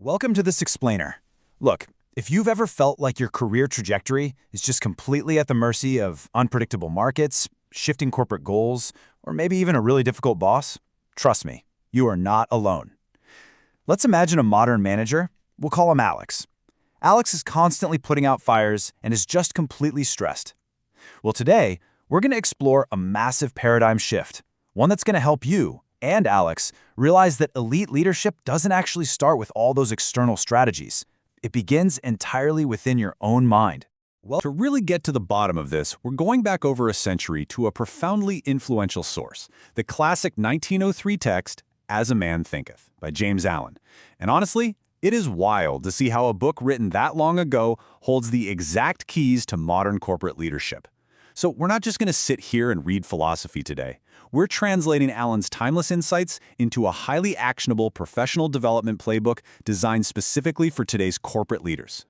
Welcome to this explainer. Look, if you've ever felt like your career trajectory is just completely at the mercy of unpredictable markets, shifting corporate goals, or maybe even a really difficult boss, trust me, you are not alone. Let's imagine a modern manager. We'll call him Alex. Alex is constantly putting out fires and is just completely stressed. Well, today, we're going to explore a massive paradigm shift, one that's going to help you and Alex realize that elite leadership doesn't actually start with all those external strategies. It begins entirely within your own mind. Well, to really get to the bottom of this, we're going back over a century to a profoundly influential source, the classic 1903 text, As a Man Thinketh, by James Allen. And honestly, it is wild to see how a book written that long ago holds the exact keys to modern corporate leadership. So we're not just going to sit here and read philosophy today. We're translating Allen's timeless insights into a highly actionable professional development playbook designed specifically for today's corporate leaders.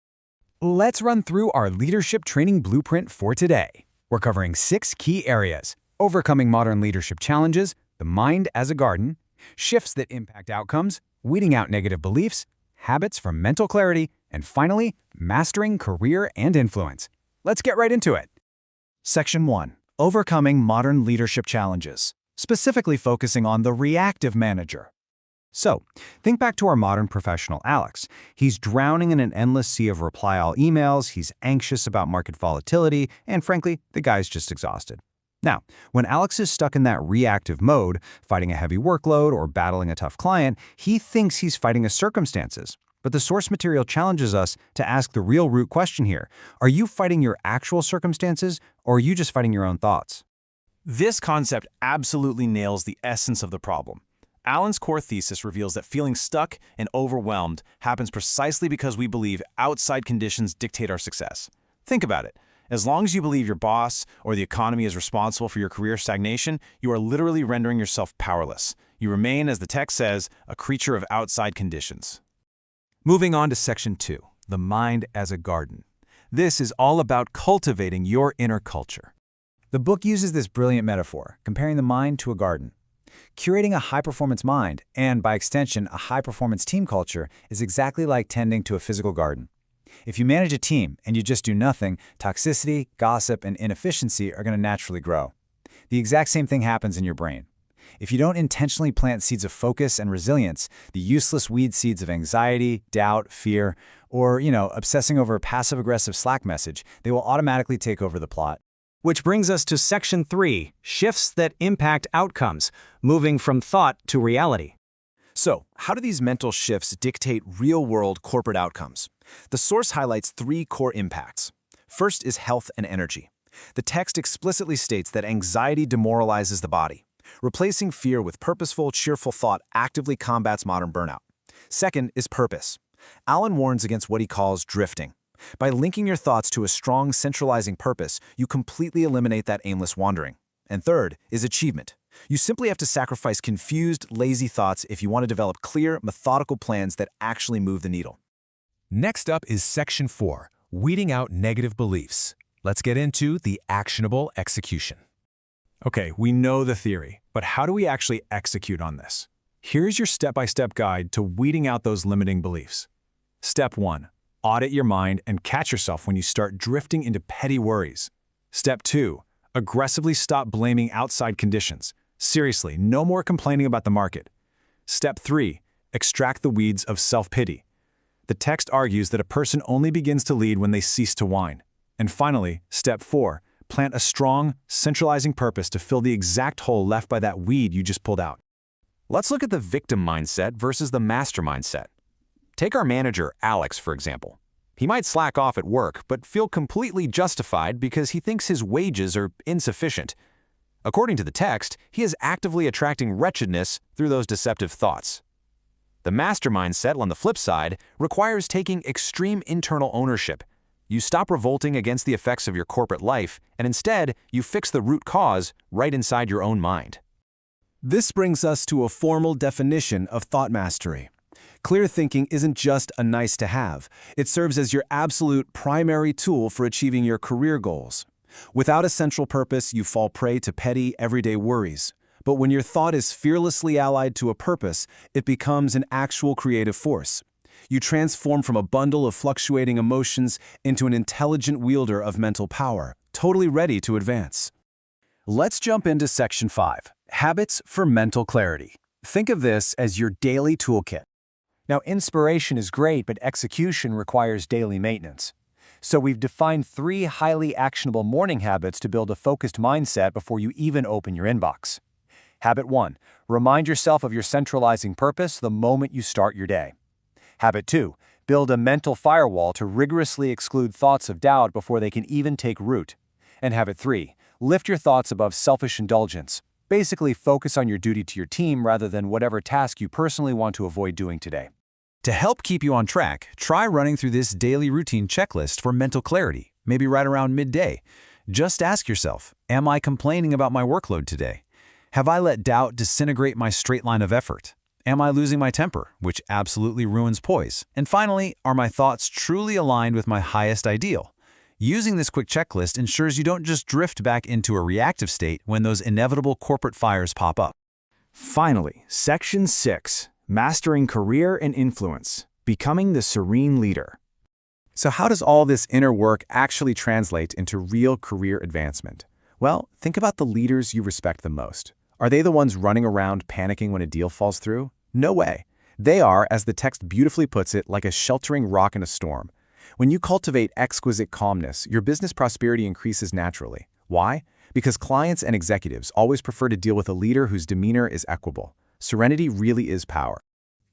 Let's run through our leadership training blueprint for today. We're covering 6 key areas: overcoming modern leadership challenges, the mind as a garden, shifts that impact outcomes, weeding out negative beliefs, habits for mental clarity, and finally, mastering career and influence. Let's get right into it. Section 1. Overcoming modern leadership challenges, specifically focusing on the reactive manager. So, think back to our modern professional Alex. He's drowning in an endless sea of reply-all emails, he's anxious about market volatility, and frankly, the guy's just exhausted. Now, when Alex is stuck in that reactive mode, fighting a heavy workload or battling a tough client, he thinks he's fighting his circumstances. But the source material challenges us to ask the real root question here. Are you fighting your actual circumstances, or are you just fighting your own thoughts? This concept absolutely nails the essence of the problem. Allen's core thesis reveals that feeling stuck and overwhelmed happens precisely because we believe outside conditions dictate our success. Think about it. As long as you believe your boss or the economy is responsible for your career stagnation, you are literally rendering yourself powerless. You remain, as the text says, a creature of outside conditions. Moving on to Section 2, the mind as a garden. This is all about cultivating your inner culture. The book uses this brilliant metaphor, comparing the mind to a garden. Curating a high-performance mind, and by extension, a high-performance team culture, is exactly like tending to a physical garden. If you manage a team and you just do nothing, toxicity, gossip, and inefficiency are going to naturally grow. The exact same thing happens in your brain. If you don't intentionally plant seeds of focus and resilience, the useless weed seeds of anxiety, doubt, fear, or, obsessing over a passive-aggressive Slack message, they will automatically take over the plot. Which brings us to Section 3, shifts that impact outcomes, moving from thought to reality. So, how do these mental shifts dictate real-world corporate outcomes? The source highlights 3 core impacts. First is health and energy. The text explicitly states that anxiety demoralizes the body. Replacing fear with purposeful, cheerful thought actively combats modern burnout. Second is purpose. Allen warns against what he calls drifting. By linking your thoughts to a strong, centralizing purpose, you completely eliminate that aimless wandering. And third is achievement. You simply have to sacrifice confused, lazy thoughts if you want to develop clear, methodical plans that actually move the needle. Next up is Section 4, weeding out negative beliefs. Let's get into the actionable execution. Okay, we know the theory, but how do we actually execute on this? Here's your step-by-step guide to weeding out those limiting beliefs. Step 1. Audit your mind and catch yourself when you start drifting into petty worries. Step 2. Aggressively stop blaming outside conditions. Seriously, no more complaining about the market. Step 3. Extract the weeds of self-pity. The text argues that a person only begins to lead when they cease to whine. And finally, Step 4. Plant a strong, centralizing purpose to fill the exact hole left by that weed you just pulled out. Let's look at the victim mindset versus the master mindset. Take our manager, Alex, for example. He might slack off at work, but feel completely justified because he thinks his wages are insufficient. According to the text, he is actively attracting wretchedness through those deceptive thoughts. The master mindset, on the flip side, requires taking extreme internal ownership. You stop revolting against the effects of your corporate life, and instead, you fix the root cause right inside your own mind. This brings us to a formal definition of thought mastery. Clear thinking isn't just a nice-to-have. It serves as your absolute primary tool for achieving your career goals. Without a central purpose, you fall prey to petty, everyday worries. But when your thought is fearlessly allied to a purpose, it becomes an actual creative force. You transform from a bundle of fluctuating emotions into an intelligent wielder of mental power, totally ready to advance. Let's jump into Section 5, Habits for Mental Clarity. Think of this as your daily toolkit. Now, inspiration is great, but execution requires daily maintenance. So we've defined 3 highly actionable morning habits to build a focused mindset before you even open your inbox. Habit 1. Remind yourself of your centralizing purpose the moment you start your day. Habit 2. Build a mental firewall to rigorously exclude thoughts of doubt before they can even take root. And Habit 3. Lift your thoughts above selfish indulgence. Basically, focus on your duty to your team rather than whatever task you personally want to avoid doing today. To help keep you on track, try running through this daily routine checklist for mental clarity, maybe right around midday. Just ask yourself, am I complaining about my workload today? Have I let doubt disintegrate my straight line of effort? Am I losing my temper, which absolutely ruins poise? And finally, are my thoughts truly aligned with my highest ideal? Using this quick checklist ensures you don't just drift back into a reactive state when those inevitable corporate fires pop up. Finally, Section 6, Mastering Career and Influence, Becoming the Serene Leader. So how does all this inner work actually translate into real career advancement? Well, think about the leaders you respect the most. Are they the ones running around panicking when a deal falls through? No way. They are, as the text beautifully puts it, like a sheltering rock in a storm. When you cultivate exquisite calmness, your business prosperity increases naturally. Why? Because clients and executives always prefer to deal with a leader whose demeanor is equable. Serenity really is power.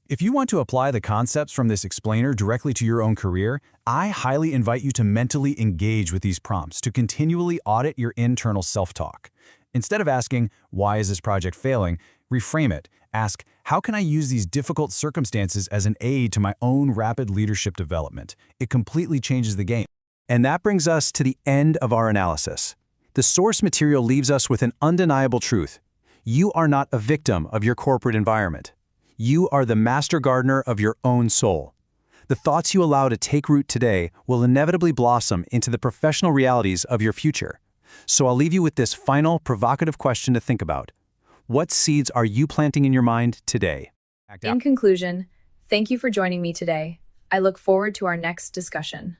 If you want to apply the concepts from this explainer directly to your own career, I highly invite you to mentally engage with these prompts to continually audit your internal self-talk. Instead of asking, why is this project failing, reframe it. Ask, how can I use these difficult circumstances as an aid to my own rapid leadership development? It completely changes the game. And that brings us to the end of our analysis. The source material leaves us with an undeniable truth. You are not a victim of your corporate environment. You are the master gardener of your own soul. The thoughts you allow to take root today will inevitably blossom into the professional realities of your future. So I'll leave you with this final provocative question to think about. What seeds are you planting in your mind today? In conclusion, thank you for joining me today. I look forward to our next discussion.